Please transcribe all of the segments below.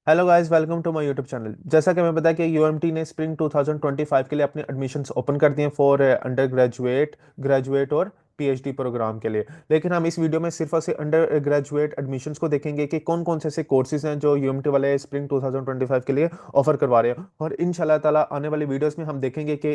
Hello guys, welcome to my YouTube channel. जैसा कि मैं बताया कि यूएमटी ने स्प्रिंग 2025 के लिए अपने एडमिशन्स ओपन कर दिए हैं फॉर अंडर ग्रेजुएट, ग्रेजुएट और पीएचडी प्रोग्राम के लिए। लेकिन हम इस वीडियो में सिर्फ और सिर्फ अंडर ग्रेजुएट एडमिशन्स को देखेंगे कि कौन कौन से ऐसे कोर्सेज हैं जो यूएमटी वाले स्प्रिंग 2025 के लिए ऑफर करवा रहे हैं। और इंशाल्लाह ताला आने वाली वीडियोस में हम देखेंगे कि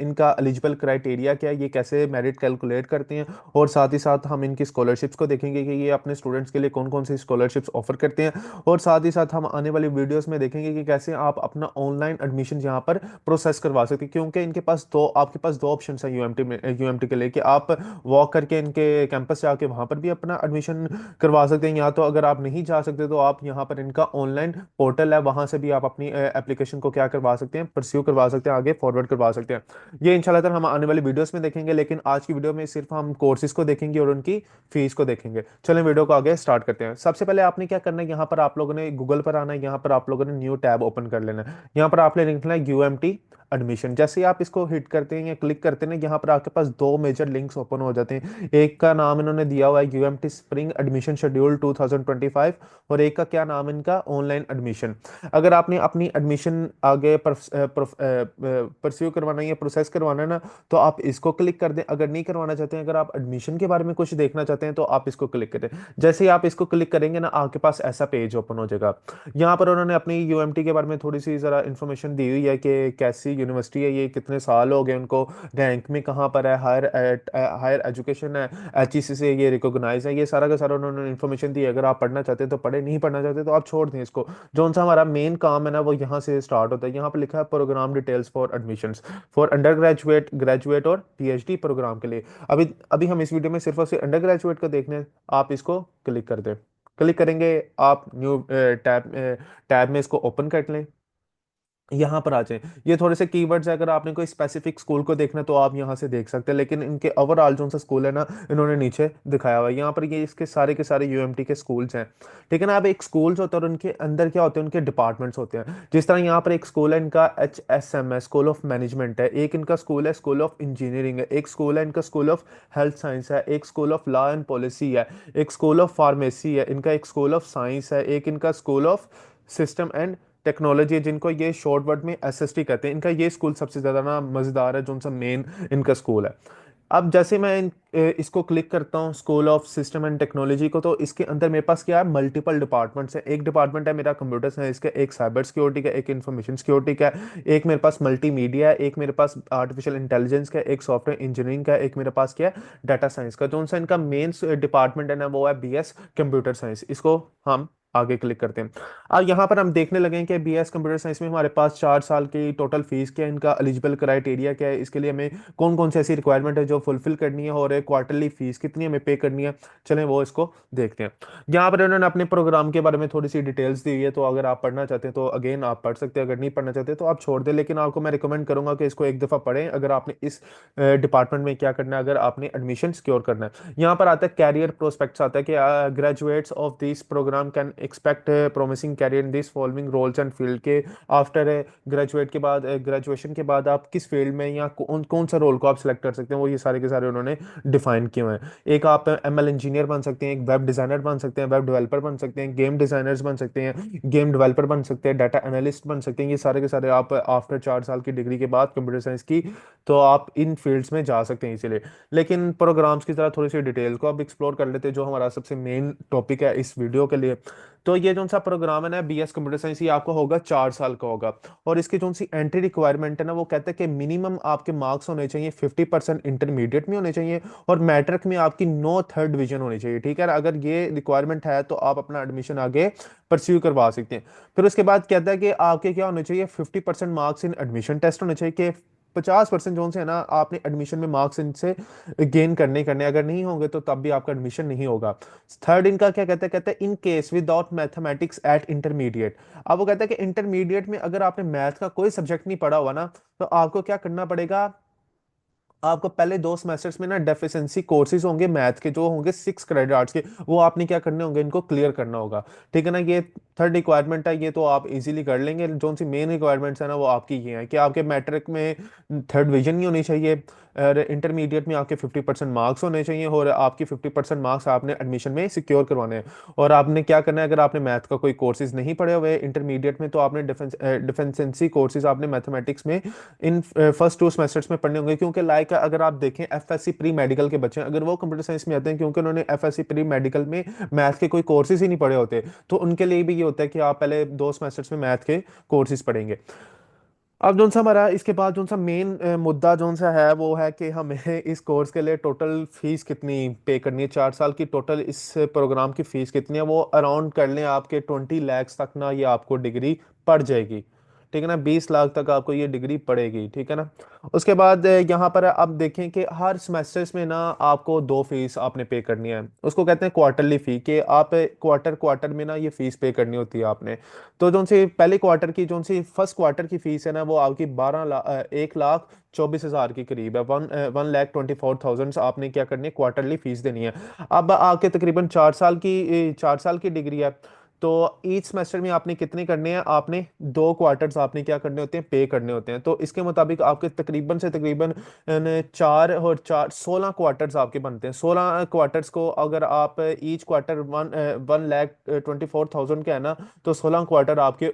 इनका एलिजिबल क्राइटेरिया क्या है, ये कैसे मेरिट कैलकुलेट करते हैं। और साथ ही साथ हम इनकी स्कॉलरशिप्स को देखेंगे कि ये अपने स्टूडेंट्स के लिए कौन कौन सी स्कॉलरशिप्स ऑफर करते हैं। और साथ ही साथ हम आने वाली वीडियोस में देखेंगे कि कैसे आप अपना ऑनलाइन एडमिशन यहाँ पर प्रोसेस करवा सकते हैं, क्योंकि इनके पास दो आपके पास दो ऑप्शन हैं यूएमटी में, यूएमटी के लिए, कि आप वॉक करके इनके कैंपस जाके वहां पर भी अपना एडमिशन करवा सकते हैं, या तो अगर आप नहीं जा सकते तो आप यहाँ पर इनका ऑनलाइन पोर्टल है, वहां से भी आप अपनी एप्लीकेशन को क्या करवा सकते हैं, परस्यू करवा सकते हैं, आगे फॉरवर्ड करवा सकते हैं। ये इंशाल्लाह ताला हम आने वाली वीडियोस में देखेंगे, लेकिन आज की वीडियो में सिर्फ हम कोर्सेज को देखेंगे और उनकी फीस को देखेंगे। चलें वीडियो को आगे स्टार्ट करते हैं। सबसे पहले आपने क्या करना है, यहाँ पर आप लोगों ने गूगल पर आना है, यहाँ पर आप लोगों ने न्यू टैब ओपन कर लेना है। यहाँ पर आपने लिखना है यूएमटी एडमिशन। जैसे ही आप इसको हिट करते हैं या क्लिक करते हैं, यहाँ पर आपके पास दो मेजर लिंक्स ओपन हो जाते हैं। एक का नाम इन्होंने दिया हुआ है यूएमटी स्प्रिंग एडमिशन शेड्यूल 2025, और एक का क्या नाम है इनका, ऑनलाइन एडमिशन। अगर आपने अपनी एडमिशन आगे परस्यू करवाना है या प्रोसेस करवाना है ना, तो आप इसको क्लिक कर दें। अगर नहीं करवाना चाहते हैं, अगर आप एडमिशन के बारे में कुछ देखना चाहते हैं, तो आप इसको क्लिक करें। जैसे ही आप इसको क्लिक करेंगे ना, आपके पास ऐसा पेज ओपन हो जाएगा। यहाँ पर उन्होंने अपनी यूएमटी के बारे में थोड़ी सी ज़रा इन्फॉर्मेशन दी हुई है कि कैसी यूनिवर्सिटी है, ये कितने साल हो गए उनको, रैंक में कहाँ पर है, हायर हायर एजुकेशन है, एचईसी से ये रिकॉग्नाइज है, ये सारा का सारा उन्होंने इन्फॉर्मेशन दी है। अगर आप पढ़ना चाहते हैं तो पढ़े, नहीं पढ़ना चाहते तो आप छोड़ दें इसको। जो सा हमारा मेन काम है ना, वो यहाँ से स्टार्ट होता है। यहाँ पर लिखा है program details for admissions for undergraduate, graduate और पीएचडी प्रोग्राम के लिए। अभी अभी हम इस वीडियो में सिर्फ और सिर्फ अंडर ग्रेजुएट को देखने हैं। आप इसको क्लिक कर दें। क्लिक करेंगे, आप न्यू टैब टैब में इसको ओपन कर लें। यहाँ पर आ जाएं। ये थोड़े से कीवर्ड्स है, अगर आपने कोई स्पेसिफिक स्कूल को देखना है तो आप यहाँ से देख सकते हैं, लेकिन इनके ओवरऑल जो सा स्कूल है ना, इन्होंने नीचे दिखाया हुआ है। यहाँ पर ये इसके सारे के सारे यूएमटी के स्कूल्स हैं। ठीक है ना। अब एक स्कूल्स होते हैं और उनके अंदर क्या होते हैं, उनके डिपार्टमेंट्स होते हैं। जिस तरह यहाँ पर एक स्कूल है इनका HSM है, स्कूल ऑफ मैनेजमेंट है। एक इनका स्कूल है स्कूल ऑफ इंजीनियरिंग है। एक स्कूल है इनका स्कूल ऑफ हेल्थ साइंस है। एक school of law and policy है। एक स्कूल ऑफ फार्मेसी है इनका। एक स्कूल ऑफ साइंस है। एक इनका school of system and technology है, जिनको ये शॉर्ट वर्ड में एसएसटी कहते हैं। इनका ये स्कूल सबसे ज़्यादा ना मज़ेदार है, जो सा मेन इनका स्कूल है। अब जैसे मैं इसको क्लिक करता हूँ school of system and technology को, तो इसके अंदर मेरे पास क्या है, मल्टीपल डिपार्टमेंट्स है। एक डिपार्टमेंट है मेरा कंप्यूटर साइंस का, एक साइबर सिक्योरिटी का, एक इंफॉर्मेशन सिक्योरिटी का, एक मेरे पास मल्टीमीडिया है, एक मेरे पास आर्टिफिशियल इंटेलिजेंस का, एक सॉफ्टवेयर इंजीनियरिंग का, एक मेरे पास क्या है, डाटा साइंस का। जो सा इनका मेन डिपार्टमेंट है ना, वो है बीएस कंप्यूटर साइंस। इसको हम आगे क्लिक करते हैं। अब यहाँ पर हम देखने लगे हैं कि बीएस कंप्यूटर साइंस में हमारे पास 4 साल की टोटल फीस क्या है, इनका एलिजिबल क्राइटेरिया क्या है, इसके लिए हमें कौन कौन सी ऐसी रिक्वायरमेंट है जो फुलफिल करनी है, और क्वार्टरली फीस कितनी हमें पे करनी है। चलें वो इसको देखते हैं। यहाँ पर उन्होंने अपने प्रोग्राम के बारे में थोड़ी सी डिटेल्स दी हुई है, तो अगर आप पढ़ना चाहते हैं तो अगेन आप पढ़ सकते हैं, अगर नहीं पढ़ना चाहते तो आप छोड़ दें। लेकिन आपको मैं रिकमेंड करूंगा कि इसको एक दफ़ा पढ़ें, अगर आपने इस डिपार्टमेंट में क्या करना है, अगर आपने एडमिशन सिक्योर करना है। यहाँ पर आता है कैरियर प्रोस्पेक्ट्स, आता है कि graduates of this program can expect promising career in this following roles and field के। आफ्टर ग्रेजुएट के बाद, ग्रेजुएशन के बाद आप किस फील्ड में या कौन कौन सा रोल को आप सिलेक्ट कर सकते हैं, वो ये सारे के सारे उन्होंने डिफाइन किए हुए हैं। एक आप एमएल इंजीनियर बन सकते हैं, एक वेब डिजाइनर बन सकते हैं, वेब डेवलपर बन सकते हैं, गेम डिजाइनर्स बन सकते हैं, गेम डेवलपर बन सकते हैं, डाटा एनालिस्ट बन सकते हैं। ये सारे के सारे आप आफ्टर 4 साल की डिग्री के बाद कंप्यूटर साइंस की, तो आप इन फील्ड्स में जा सकते हैं इसीलिए। लेकिन प्रोग्राम्स की तरह थोड़ी सी डिटेल को अब एक्सप्लोर कर लेते हैं, जो हमारा सबसे मेन टॉपिक है इस वीडियो के लिए। तो ये जो सा प्रोग्राम है ना, बीएस कंप्यूटर साइंस, ये आपको होगा 4 साल का होगा। और इसकी जो सी एंट्री रिक्वायरमेंट है ना, वो कहते हैं कि मिनिमम आपके मार्क्स होने चाहिए 50% इंटरमीडिएट में होने चाहिए, और मैट्रिक में आपकी नो थर्ड डिवीजन होनी चाहिए। ठीक है, अगर ये रिक्वायरमेंट है तो आप अपना एडमिशन आगे परस्यू करवा सकते हैं। फिर उसके बाद कहता है कि आपके क्या होने चाहिए, 50% मार्क्स इन एडमिशन टेस्ट होने चाहिए, कि 50% जो से है ना, आपने एडमिशन में मार्क्स इनसे गेन करने करने, अगर नहीं होंगे तो तब भी आपका एडमिशन नहीं होगा। थर्ड इनका क्या कहते हैं, कहते हैं in case without mathematics eight intermediate. अब वो कहता है कि इंटरमीडिएट में अगर आपने मैथ का कोई सब्जेक्ट नहीं पढ़ा हुआ ना, तो आपको क्या करना पड़ेगा, आपको पहले 2 सेमेस्टर्स में ना डेफिशिएंसी कोर्सेज होंगे मैथ के, जो होंगे 6 क्रेडिट आवर्स के, वो आपने क्या करने होंगे, इनको क्लियर करना होगा। ठीक है ना। ये थर्ड रिक्वायरमेंट है ये तो आप इजीली कर लेंगे। जो सी मेन रिक्वायरमेंट्स है ना वो आपकी ये है कि आपके मैट्रिक में थर्ड डिवीजन नहीं होनी चाहिए, और इंटरमीडिएट में आपके 50% मार्क्स होने चाहिए, और आपकी 50% मार्क्स आपने एडमिशन में सिक्योर करवाने हैं। और आपने क्या करना है, अगर आपने मैथ का कोई कोर्सेज नहीं पढ़े हुए इंटरमीडिएट में, तो आपने डिफेंसेंसी कोर्सेज आपने मैथमेटिक्स में इन फर्स्ट 2 सेमेस्टर्स में पढ़ने होंगे। क्योंकि लाइक अगर आप देखें एफएससी प्री मेडिकल के बच्चे अगर वो कंप्यूटर साइंस में आते हैं, क्योंकि उन्होंने एफएससी प्री मेडिकल में मैथ के कोई कोर्सेज ही नहीं पढ़े होते, तो उनके लिए भी ये होता है कि आप पहले 2 सेमेस्टर्स में मैथ के कोर्सेज पढ़ेंगे। अब जोन सा हमारा इसके बाद जोन सा मेन मुद्दा जोन सा है वो है कि हमें इस कोर्स के लिए टोटल फीस कितनी पे करनी है, 4 साल की टोटल इस प्रोग्राम की फीस कितनी है, वो अराउंड कर लें आपके 20 लाख तक ना ये आपको डिग्री पड़ जाएगी। ठीक है ना, 20 लाख तक आपको ये डिग्री पड़ेगी। ठीक है ना। उसके बाद यहाँ पर अब देखें कि हर सेमेस्टर्स में ना आपको 2 फीस आपने पे करनी है, उसको कहते हैं क्वार्टरली फी, कि आप क्वार्टर क्वार्टर में ना ये फीस पे करनी होती है आपने। तो जो सी पहले क्वार्टर की जो सी फर्स्ट क्वार्टर की फीस है ना वो आपकी 1,24,000 के करीब है। 1,24,000 आपने क्या करनी है, क्वार्टरली फीस देनी है। अब आपके तकरीबन 4 साल की डिग्री है। तो ईच सेमेस्टर में आपने कितने करने हैं, आपने 2 क्वार्टर्स आपने क्या करने होते हैं, पे करने होते हैं। तो इसके मुताबिक आपके तकरीबन से तकरीबन 4 और 4 16 क्वार्टर्स आपके बनते हैं। 16 क्वार्टर्स को अगर आप ईच क्वार्टर 1,24,000 का है ना, तो 16 क्वार्टर आपके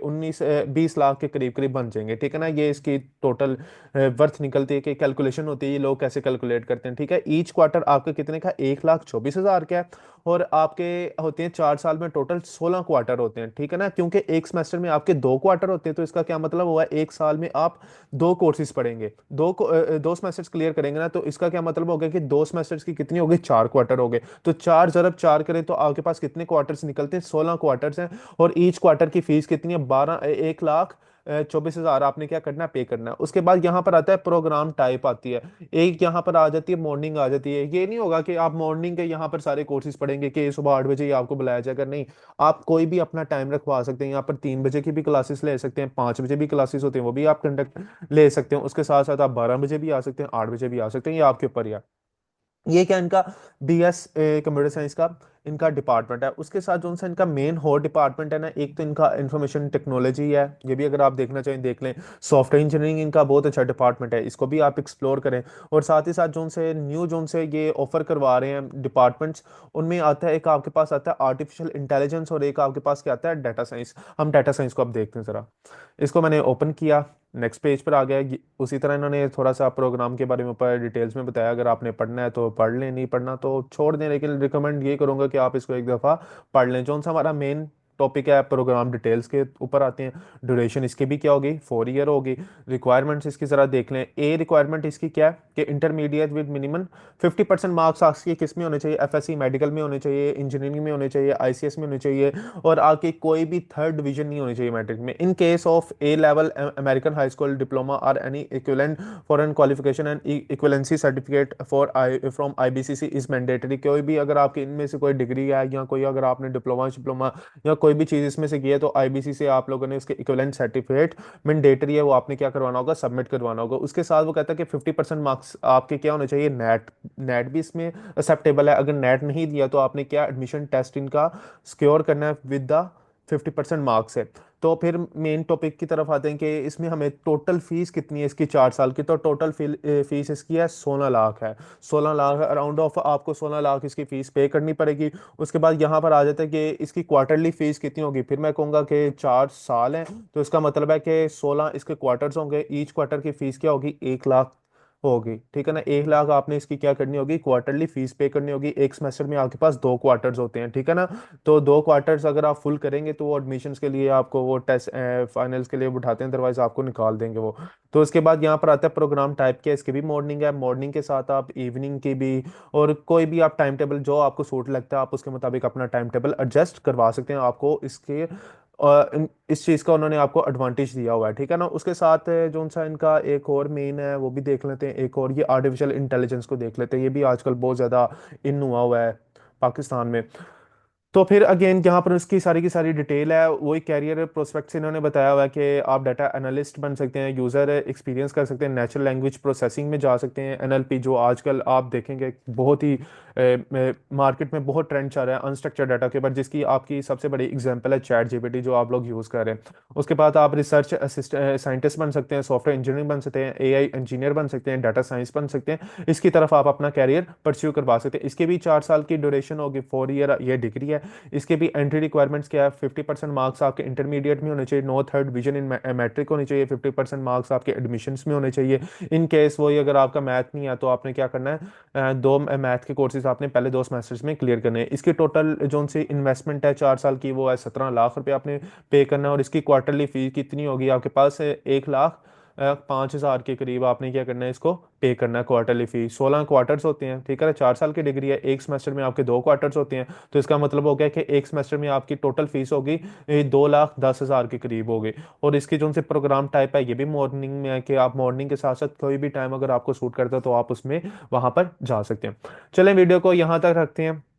20 लाख के करीब करीब बन जाएंगे। ठीक है ना, ये इसकी टोटल वर्थ निकलती है कि कैलकुलेशन होती है, ये लोग कैसे कैलकुलेट करते हैं। ठीक है, ईच क्वार्टर आपका कितने का, 1,24,000 का है। और आपके होते हैं 4 साल में टोटल 16 क्वार्टर होते हैं। ठीक है ना, क्योंकि एक सेमेस्टर में आपके 2 क्वार्टर होते हैं, तो इसका क्या मतलब हुआ, एक साल में आप 2 कोर्सेज पढ़ेंगे, 2 सेमेस्टर्स क्लियर करेंगे ना, तो इसका क्या मतलब हो गया कि 2 सेमेस्टर्स की कितनी हो गई, 4 क्वार्टर हो गए। तो 4 × 4 करें तो आपके पास कितने क्वार्टर्स निकलते हैं, 16 क्वार्टर्स हैं। और ईच क्वार्टर की फीस कितनी है, 1,24,000 आपने क्या करना है, पे करना है। उसके बाद यहाँ पर आता है प्रोग्राम टाइप आती है, एक यहाँ पर आ जाती है मॉर्निंग आ जाती है। ये नहीं होगा कि आप मॉर्निंग के यहाँ पर सारे कोर्सेज पढ़ेंगे कि सुबह 8 बजे ही आपको बुलाया जाएगा, नहीं। आप कोई भी अपना टाइम रखवा सकते हैं, यहाँ पर 3 बजे की भी क्लासेस ले सकते हैं, 5 बजे भी क्लासेस होते हैं वो भी आप कंडक्ट ले सकते हैं। उसके साथ साथ आप 12 बजे भी आ सकते हैं, 8 बजे भी आ सकते हैं, ये आपके ऊपर ही है। ये क्या इनका बीएस कंप्यूटर साइंस का इनका डिपार्टमेंट है। उसके साथ जो सा इनका मेन और डिपार्टमेंट है ना, एक तो इनका इंफॉर्मेशन टेक्नोलॉजी है, ये भी अगर आप देखना चाहें देख लें। सॉफ्टवेयर इंजीनियरिंग इनका बहुत अच्छा डिपार्टमेंट है, इसको भी आप एक्सप्लोर करें। और साथ ही साथ जो से न्यू जो से ये ऑफर करवा रहे हैं डिपार्टमेंट्स, उनमें आता है, एक आपके पास आता है आर्टिफिशियल इंटेलिजेंस, और एक आपके पास क्या आता है, डाटा साइंस। हम डाटा साइंस को अब देखते हैं जरा। इसको मैंने ओपन किया, नेक्स्ट पेज पर आ गया। उसी तरह इन्होंने थोड़ा सा प्रोग्राम के बारे में ऊपर डिटेल्स में बताया, अगर आपने पढ़ना है तो पढ़ लें, नहीं पढ़ना तो छोड़ दें, लेकिन रिकमेंड ये करूंगा कि आप इसको एक दफ़ा पढ़ लें। जो सा हमारा मेन टॉपिक है प्रोग्राम डिटेल्स के ऊपर आते हैं। ड्यूरेशन इसकी भी क्या होगी, 4 ईयर होगी। रिक्वायरमेंट्स इसकी ज़रा देख लें। ए रिक्वायरमेंट इसकी क्या है कि इंटरमीडिएट विद मिनिमम 50% मार्क्स आपके किस में होने चाहिए, एफएससी मेडिकल में होने चाहिए, इंजीनियरिंग में होने चाहिए, आईसीएस में होने चाहिए, और आपकी कोई भी थर्ड डिवीजन नहीं होनी चाहिए मैट्रिक में। In case of A level American high school diploma और any equivalent foreign qualification and equivalency certificate for I from IBCC is mandatory. कोई भी अगर आपकी इनमें से कोई डिग्री है, या कोई अगर आपने डिप्लोमा डिप्लोमा या कोई भी चीज़ इसमें से की है, तो आईबीसी से आप लोगों ने उसके इक्विवेलेंट सर्टिफिकेट मैंडेटरी है, वो आपने क्या करवाना होगा, सबमिट करवाना होगा। उसके साथ वो कहता है कि 50% मार्क्स आपके क्या होने चाहिए, नेट। नेट भी इसमें एक्सेप्टेबल है। अगर नेट नहीं दिया तो आपने क्या एडमिशन टेस्ट इनका सिक्योर करना है विद द 50% मार्क्स है। तो फिर मेन टॉपिक की तरफ आते हैं कि इसमें हमें टोटल फीस कितनी है इसकी, 4 साल की। तो टोटल फीस इसकी है 16 लाख है। 16 लाख अराउंड ऑफ आपको 16 लाख इसकी फीस पे करनी पड़ेगी। उसके बाद यहाँ पर आ जाता है कि इसकी क्वार्टरली फीस कितनी होगी। फिर मैं कहूँगा कि 4 साल है, तो इसका मतलब है कि 16 इसके क्वार्टर्स होंगे, ईच क्वार्टर की फीस क्या होगी, 1 लाख होगी। ठीक है ना, 1 लाख आपने इसकी क्या करनी होगी, क्वार्टरली फीस पे करनी होगी। एक सेमेस्टर में आपके पास 2 क्वार्टर्स होते हैं। ठीक है ना, तो 2 क्वार्टर्स अगर आप फुल करेंगे तो वो एडमिशन्स के लिए आपको वो टेस्ट फाइनल्स के लिए उठाते हैं, अदरवाइज आपको निकाल देंगे वो। तो इसके बाद यहाँ पर आता है प्रोग्राम टाइप के, इसके भी मॉर्निंग है, मॉर्निंग के साथ आप इवनिंग की भी, और कोई भी आप टाइम टेबल जो आपको सूट लगता है आप उसके मुताबिक अपना टाइम टेबल एडजस्ट करवा सकते हैं। आपको इसके इस चीज़ का उन्होंने आपको एडवांटेज दिया हुआ है। ठीक है ना, उसके साथ जो सा इनका एक और मेन है वो भी देख लेते हैं। एक और ये आर्टिफिशियल इंटेलिजेंस को देख लेते हैं, ये भी आजकल बहुत ज़्यादा इन हुआ हुआ है पाकिस्तान में। तो फिर अगेन यहाँ पर उसकी सारी की सारी डिटेल है, वही कैरियर प्रोस्पेक्ट से इन्होंने बताया हुआ है कि आप डाटा एनालिस्ट बन सकते हैं, यूज़र एक्सपीरियंस कर सकते हैं, नेचुरल लैंग्वेज प्रोसेसिंग में जा सकते हैं, एनएलपी जो आजकल आप देखेंगे बहुत ही मार्केट में बहुत ट्रेंड चल रहा है अनस्ट्रक्चर्ड डाटा के ऊपर, जिसकी आपकी सबसे बड़ी एग्जांपल है चैट जीपीटी जो आप लोग यूज़ कर रहे हैं। उसके बाद आप रिसर्च असिस्टेंट साइंटिस्ट बन सकते हैं, सॉफ्टवेयर इंजीनियरिंग बन सकते हैं, एआई इंजीनियर बन सकते हैं, डाटा साइंस बन सकते हैं। इसकी तरफ आप अपना कैरियर परस्यू करवा सकते हैं। इसके भी 4 साल की ड्यूरेशन होगी, 4 ईयर ये डिग्री है। इसके भी एंट्री रिक्वायरमेंट्स क्या है, 50% मार्क्स आपके इंटरमीडिएट में होने चाहिए, no third division in matric होनी चाहिए, 50% मार्क्स आपके एडमिशन्स में होने चाहिए। इन केस वही अगर आपका मैथ नहीं है तो आपने क्या करना है, दो मैथ के कोर्सेज आपने पहले 2 सेमेस्टर्स में क्लियर करने हैं। इसकी टोटल जो सी इन्वेस्टमेंट है 4 साल की वो है 17 लाख रुपए आपने पे करना है। और इसकी क्वार्टरली फीस कितनी होगी आपके पास, 1,05,000 के करीब आपने क्या करना है, इसको पे करना है क्वार्टरली फी। 16 क्वार्टर्स होते हैं, ठीक है ना, 4 साल की डिग्री है, एक सेमेस्टर में आपके 2 क्वार्टर्स होते हैं। तो इसका मतलब हो गया कि एक सेमेस्टर में आपकी टोटल फीस होगी 2,10,000 के करीब होगी। और इसकी जो से प्रोग्राम टाइप है ये भी मॉर्निंग में है कि आप मॉर्निंग के साथ साथ कोई भी टाइम अगर आपको सूट करता है तो आप उसमें वहां पर जा सकते हैं। चलें वीडियो को यहाँ तक रखते हैं।